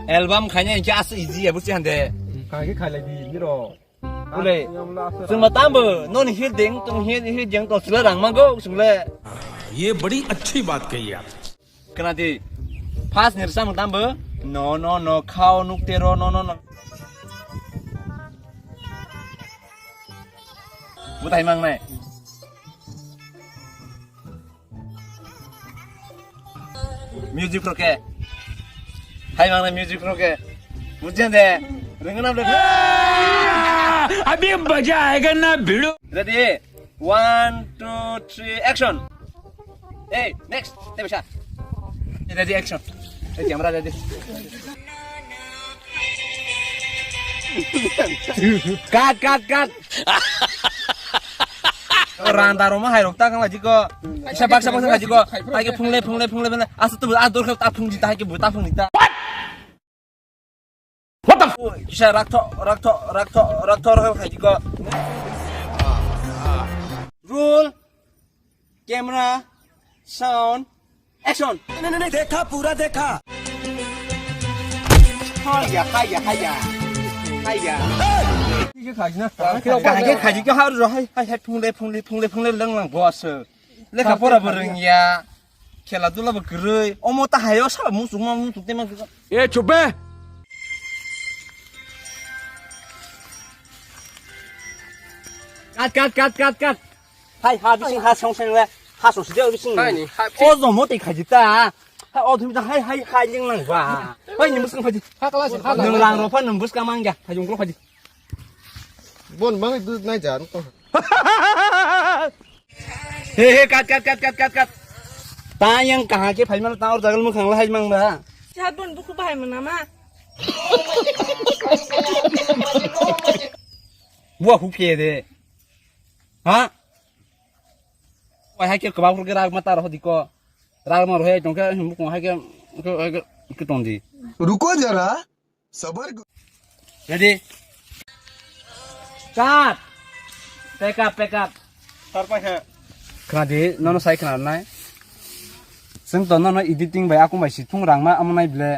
Album kayaknya yang as easy ya bukan deh. Kayak kayak lagi ni loh. Boleh. Semua tambah non hiding, tung hiding tuh selarang manggo semula. ये बड़ी अच्छी बात कही आप Kena di pas nirsa tambah. No kau nuktero no. Butai mang nih. Music pro ke. Hai mang music pro ke. Bukan deh. Rengen apa? अभी मजा आएगा ना भिड़ो Ready? 1, 2, 3, action. Hey, next. Tembak shot. Ready, action. Ready, camera ready. Cut. Orang taruh mah hayrok tak kan lagi kok. Siapa lagi kok. Lagi pungle. Asal tuh adur kau tak pung jita, lagi buta pung jita. What the? Bisa rakto lagi kok. Rule, camera, sound, action. नहीं देखा पूरा देखा Haya. Cái kayak na. Kayak kaji kau harus hai pungle lang bos. Leka pora bereng ya. Kela dulu bergerai. Omo tak hayo salah musuh tema. ये चुप है Cut. Hai habis ha song le. Ha song sedih habis ni. Oh zomo tak kaji ta. Hai oh tu hai yang lang ba. Hai ni musuh kaji. Nung lang ropan nembus kamang ya. Hai jungkro kaji. Bon bang itu naik jalan kok. He cut. Tayang kah ke phai mal ta or jagal mu khang la hai mang ba. Cha bun buku bahai mana? Wah hu pye de. Ha? Wah hai ke kebab ke rag mata roh diko. Rag mar hoye tongke hum ko hai ke tong di. रुको जरा सबर Ready? Cut. Pick up. Tarpa ha. Kadi nono sai kana nai. Sing to nono editing bai aku mai situng rang ma amnai ble.